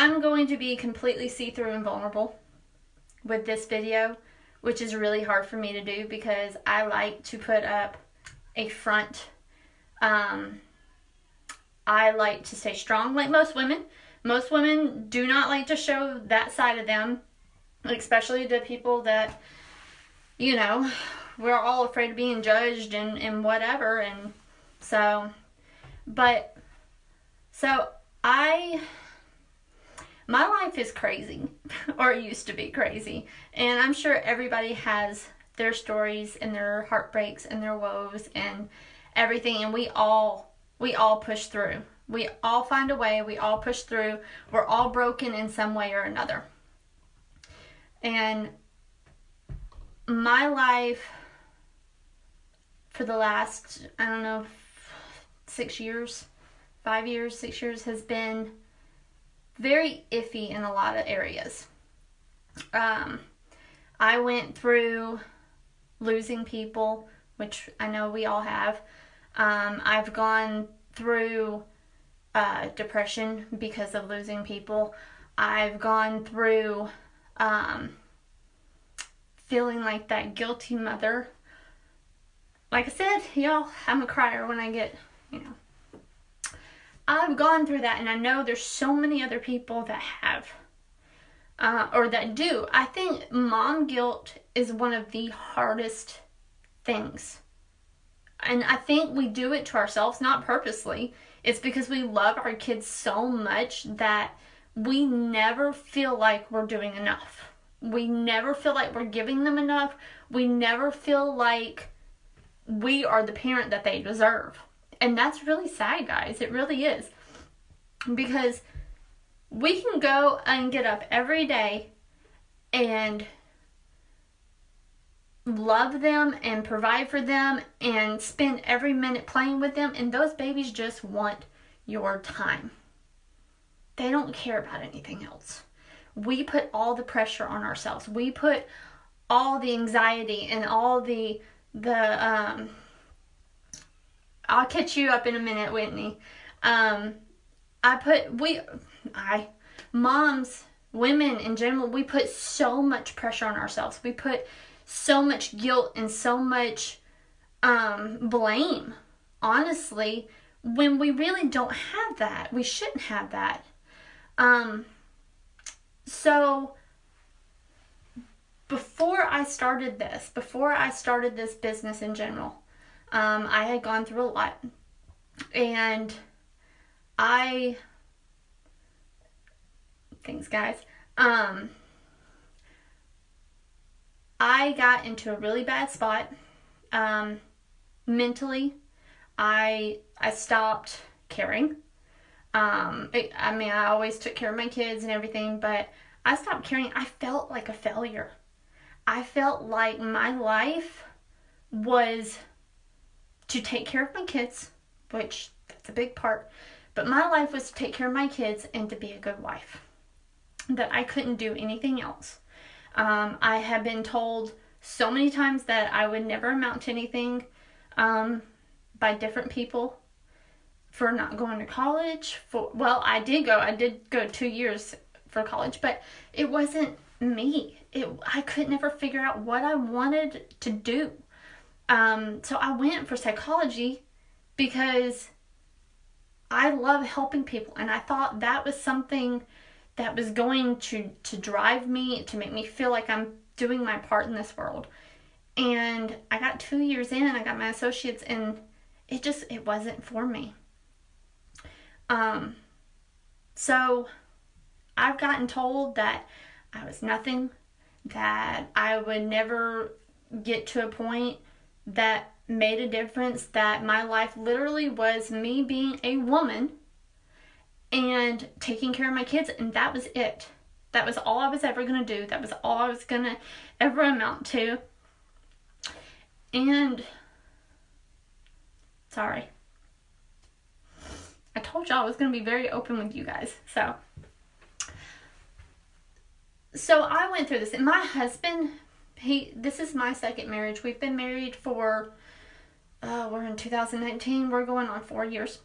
I'm going to be completely see-through and vulnerable with this video, which is really hard for me to do because I like to put up a front. I like to stay strong like most women. Most women do not like to show that side of them, especially the people that, you know, we're all afraid of being judged and whatever. And so, but, so my life is crazy, or it used to be crazy. And I'm sure everybody has their stories and their heartbreaks and their woes and everything. And we all push through. We all find a way. We all push through. We're all broken in some way or another. And my life for the last, I don't know, 6 years, 5 years, 6 years has been very iffy in a lot of areas. I went through losing people, which I know we all have. I've gone through depression because of losing people. I've gone through feeling like that guilty mother. Like I said, y'all, I'm a crier when I get, I've gone through that, and I know there's so many other people that have, or that do. I think mom guilt is one of the hardest things. And I think we do it to ourselves, not purposely. It's because we love our kids so much that we never feel like we're doing enough. We never feel like we're giving them enough. We never feel like we are the parent that they deserve. And that's really sad, guys. It really is. Because we can go and get up every day and love them and provide for them and spend every minute playing with them, and those babies just want your time. They don't care about anything else. We put all the pressure on ourselves. We put all the anxiety and all the I'll catch you up in a minute, Whitney. Moms, women in general, we put so much pressure on ourselves. We put so much guilt and so much blame, honestly, when we really don't have that. We shouldn't have that. So before I started this business in general, I had gone through a lot, and I got into a really bad spot. Mentally, I stopped caring. I always took care of my kids and everything, but I stopped caring. I felt like a failure. I felt like my life was to take care of my kids, which that's a big part, but my life was to take care of my kids and to be a good wife. That I couldn't do anything else. I have been told so many times that I would never amount to anything by different people for not going to college. I did go 2 years for college, but it wasn't me. I could never figure out what I wanted to do. So I went for psychology because I love helping people, and I thought that was something that was going to drive me, to make me feel like I'm doing my part in this world. And I got 2 years in, and I got my associates, and it wasn't for me. So I've gotten told that I was nothing, that I would never get to a point that made a difference, that my life literally was me being a woman and taking care of my kids, and that was it. That was all I was ever going to do. That was all I was going to ever amount to. And, sorry. I told y'all I was going to be very open with you guys. So I went through this, and my husband, this is my second marriage. We've been married for, we're in 2019. We're going on 4 years.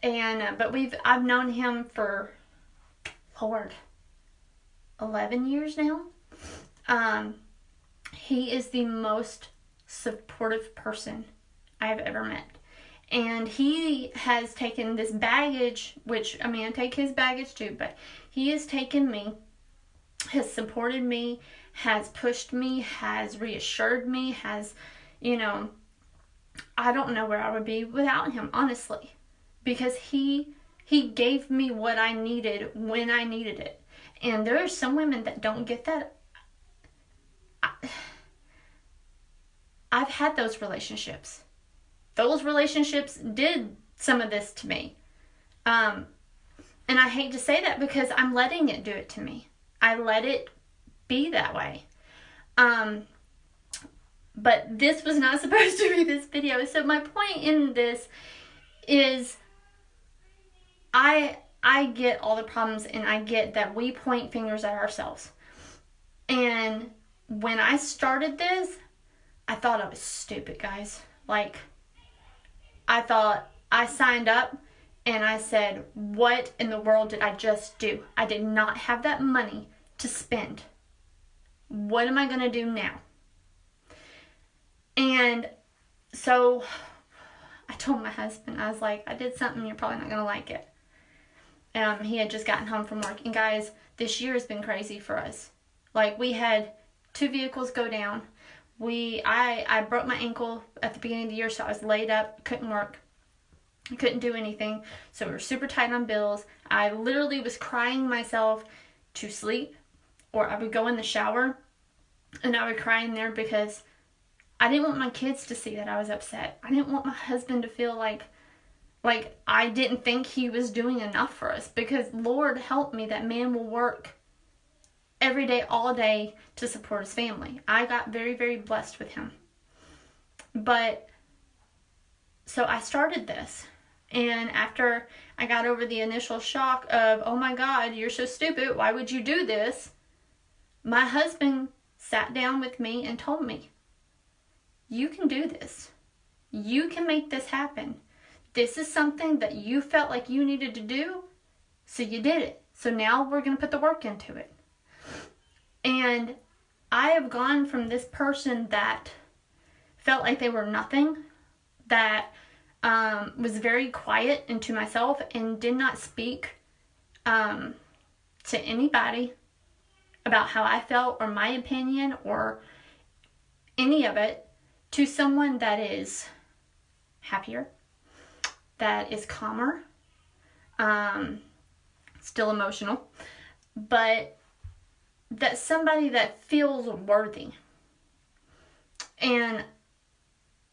And, but I've known him for Lord, 11 years now. He is the most supportive person I've ever met. And he has taken this baggage, which, I mean, I take his baggage too, but he has taken me, has supported me, has pushed me, has reassured me, has, you know, I don't know where I would be without him, honestly. Because he gave me what I needed when I needed it. And there are some women that don't get that. I've had those relationships. Those relationships did some of this to me. And I hate to say that because I'm letting it do it to me. I let it be that way. But this was not supposed to be this video. So my point in this is I get all the problems, and I get that we point fingers at ourselves. And when I started this, I thought I was stupid, guys. Like, I thought I signed up and I said, what in the world did I just do? I did not have that money to spend. What am I going to do now? And so I told my husband, I was like, I did something, you're probably not going to like it. He had just gotten home from work. And guys, this year has been crazy for us. Like, we had 2 vehicles go down. I broke my ankle at the beginning of the year, so I was laid up, couldn't work, couldn't do anything. So we were super tight on bills. I literally was crying myself to sleep, or I would go in the shower and I would cry in there because I didn't want my kids to see that I was upset. I didn't want my husband to feel like I didn't think he was doing enough for us, because Lord help me, that man will work every day, all day to support his family. I got very, very blessed with him. But so I started this, and after I got over the initial shock of, oh my God, you're so stupid, why would you do this? My husband sat down with me and told me, you can do this. You can make this happen. This is something that you felt like you needed to do, so you did it. So now we're going to put the work into it. And I have gone from this person that felt like they were nothing, that was very quiet and to myself and did not speak to anybody about how I felt or my opinion or any of it, to someone that is happier, that is calmer, still emotional, but that's somebody that feels worthy. And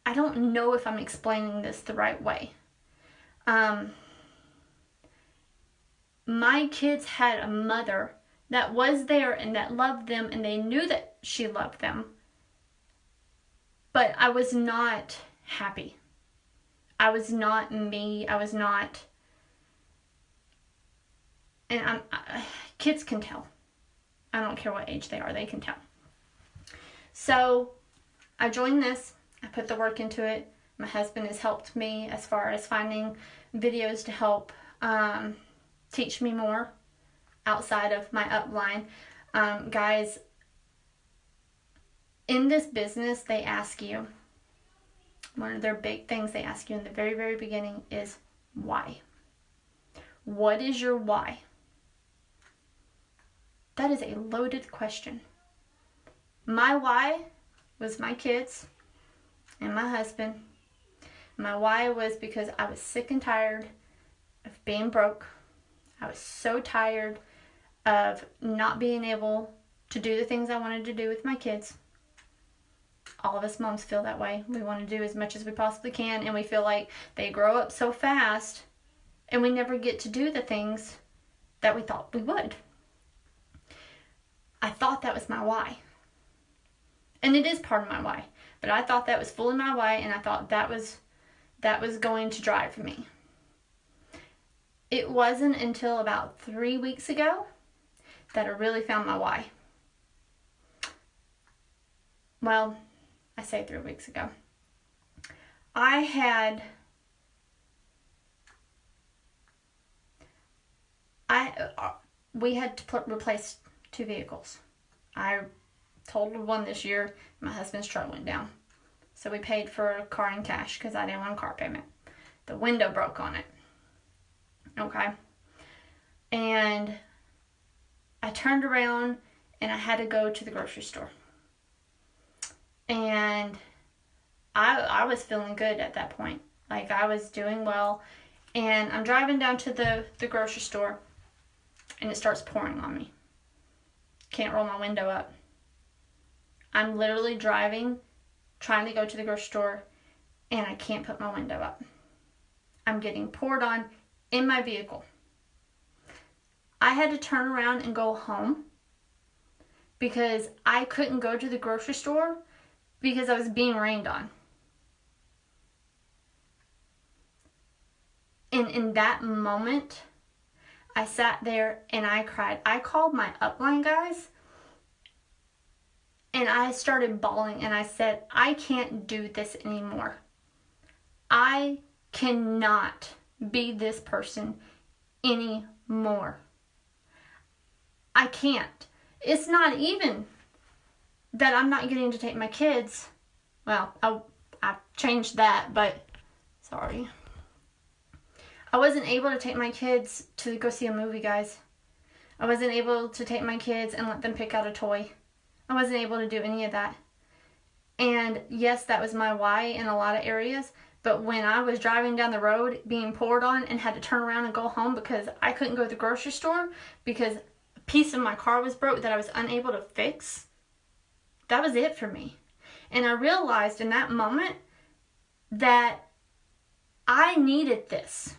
I don't know if I'm explaining this the right way. My kids had a mother that was there and that loved them, and they knew that she loved them. But I was not happy. I was not me. I was not... And kids can tell. I don't care what age they are, they can tell. So I joined this. I put the work into it. My husband has helped me as far as finding videos to help teach me more outside of my upline. Guys, in this business, they ask you, one of their big things they ask you in the very, very beginning is why. What is your why? That is a loaded question. My why was my kids and my husband. My why was because I was sick and tired of being broke. I was so tired of not being able to do the things I wanted to do with my kids. All of us moms feel that way. We want to do as much as we possibly can, and we feel like they grow up so fast and we never get to do the things that we thought we would. I thought that was my why. And it is part of my why. But I thought that was fully my why, and I thought that was going to drive me. It wasn't until about 3 weeks ago that I really found my why. Well, I say 3 weeks ago. we had to replace 2 vehicles. I totaled one this year. My husband's truck went down. So we paid for a car in cash because I didn't want a car payment. The window broke on it. Okay. And I turned around and I had to go to the grocery store. And I was feeling good at that point. Like, I was doing well. And I'm driving down to the grocery store, and it starts pouring on me. Can't roll my window up. I'm literally driving, trying to go to the grocery store, and I can't put my window up. I'm getting poured on in my vehicle. I had to turn around and go home because I couldn't go to the grocery store because I was being rained on. And in that moment, I sat there and I cried. I called my upline guys and I started bawling and I said, I can't do this anymore. I cannot be this person anymore. I can't. It's not even that I'm not getting to take my kids. Well, I changed that, but sorry. I wasn't able to take my kids to go see a movie, guys. I wasn't able to take my kids and let them pick out a toy. I wasn't able to do any of that. And yes, that was my why in a lot of areas. But when I was driving down the road being poured on and had to turn around and go home because I couldn't go to the grocery store because a piece of my car was broke that I was unable to fix, that was it for me. And I realized in that moment that I needed this.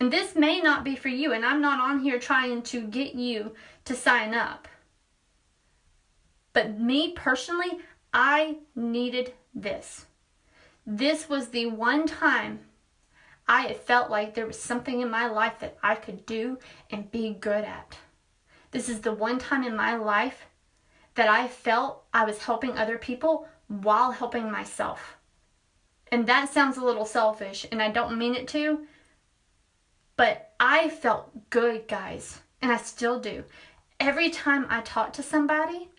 And this may not be for you, and I'm not on here trying to get you to sign up. But me personally, I needed this. This was the one time I felt like there was something in my life that I could do and be good at. This is the one time in my life that I felt I was helping other people while helping myself. And that sounds a little selfish, and I don't mean it to, but I felt good, guys, and I still do. Every time I talk to somebody,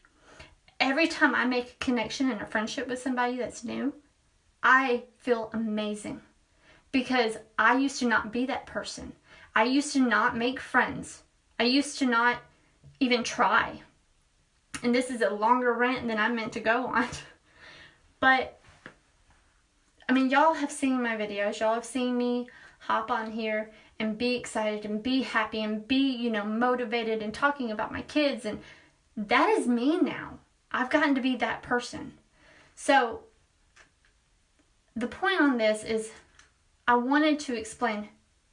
every time I make a connection and a friendship with somebody that's new, I feel amazing because I used to not be that person. I used to not make friends. I used to not even try. And this is a longer rant than I meant to go on. But, I mean, y'all have seen my videos. Y'all have seen me hop on here and be excited and be happy and be, motivated and talking about my kids. And that is me now. I've gotten to be that person. So, the point on this is I wanted to explain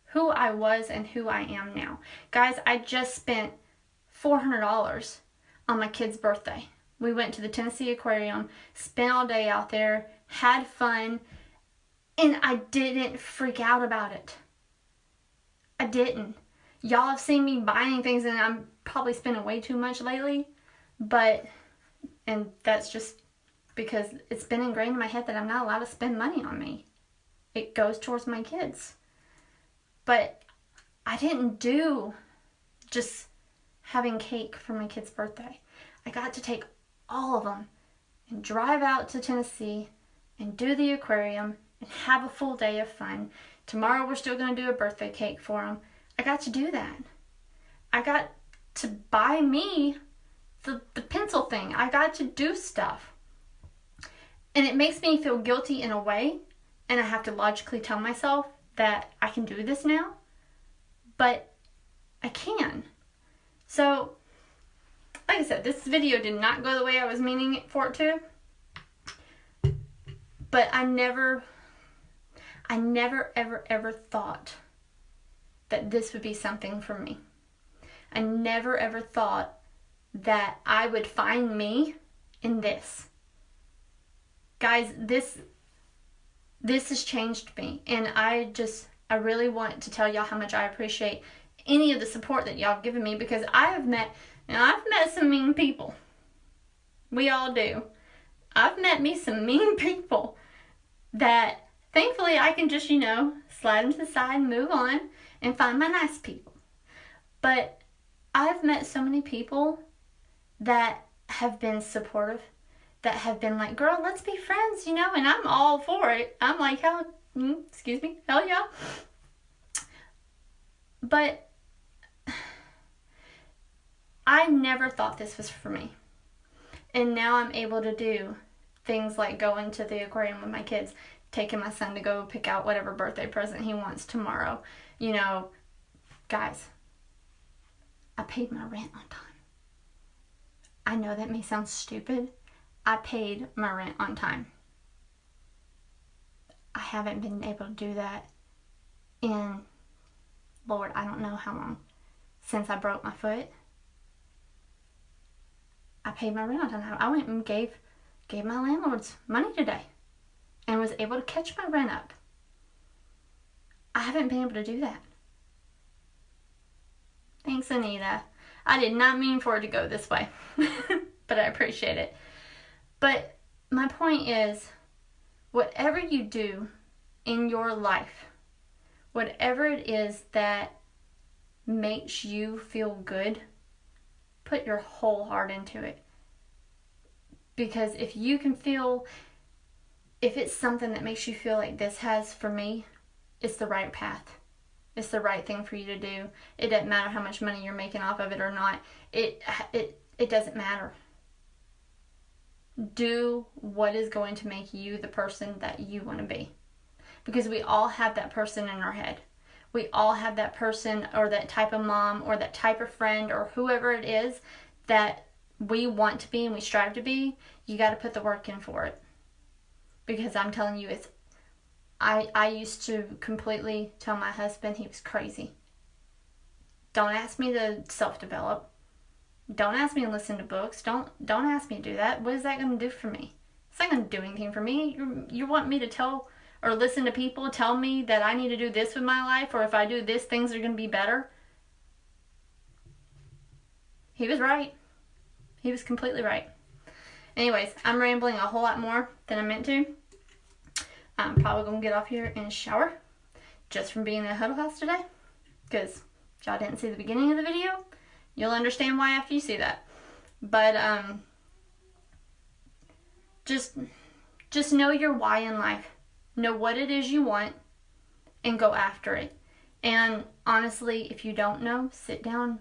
who I was and who I am now. Guys, I just spent $400 on my kid's birthday. We went to the Tennessee Aquarium, spent all day out there, had fun, and I didn't freak out about it. I didn't. Y'all have seen me buying things, and I'm probably spending way too much lately, and that's just because it's been ingrained in my head that I'm not allowed to spend money on me. It goes towards my kids. But I didn't do just having cake for my kid's birthday. I got to take all of them and drive out to Tennessee and do the aquarium and have a full day of fun. Tomorrow we're still going to do a birthday cake for them. I got to do that. I got to buy me the pencil thing. I got to do stuff. And it makes me feel guilty in a way, and I have to logically tell myself that I can do this now, but I can. So, like I said, this video did not go the way I was meaning it for it to, but I never ever thought that this would be something for me. I never ever thought that I would find me in this. Guys, this has changed me, and I really want to tell y'all how much I appreciate any of the support that y'all have given me, because I've met some mean people. We all do. I've met me some mean people that thankfully I can just, slide them to the side and move on and find my nice people. But I've met so many people that have been supportive, that have been like, girl, let's be friends, and I'm all for it. I'm like, hell, excuse me, hell yeah. But I never thought this was for me. And now I'm able to do things like going to the aquarium with my kids, taking my son to go pick out whatever birthday present he wants tomorrow. Guys, I paid my rent on time. I know that may sound stupid. I paid my rent on time. I haven't been able to do that in, Lord, I don't know how long, since I broke my foot. I paid my rent on time. I went and gave my landlords money today and was able to catch my rent up. I haven't been able to do that. Thanks, Anita. I did not mean for it to go this way, but I appreciate it. But my point is, whatever you do in your life, whatever it is that makes you feel good, put your whole heart into it. Because if it's something that makes you feel like this has for me, it's the right path. It's the right thing for you to do. It doesn't matter how much money you're making off of it or not. It doesn't matter. Do what is going to make you the person that you want to be. Because we all have that person in our head. We all have that person or that type of mom or that type of friend or whoever it is that we want to be and we strive to be. You got to put the work in for it. Because I'm telling you, I used to completely tell my husband he was crazy. Don't ask me to self-develop. Don't ask me to listen to books. Don't ask me to do that. What is that going to do for me? It's not going to do anything for me. You want me to tell or listen to people tell me that I need to do this with my life, or if I do this, things are going to be better? He was right. He was completely right. Anyways, I'm rambling a whole lot more than I meant to. I'm probably going to get off here and shower just from being in the huddle house today. Because if y'all didn't see the beginning of the video, you'll understand why after you see that. But just know your why in life. Know what it is you want and go after it. And honestly, if you don't know, sit down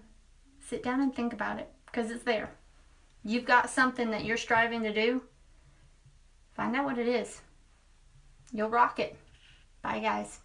and think about it, because it's there. You've got something that you're striving to do. Find out what it is. You'll rock it. Bye, guys.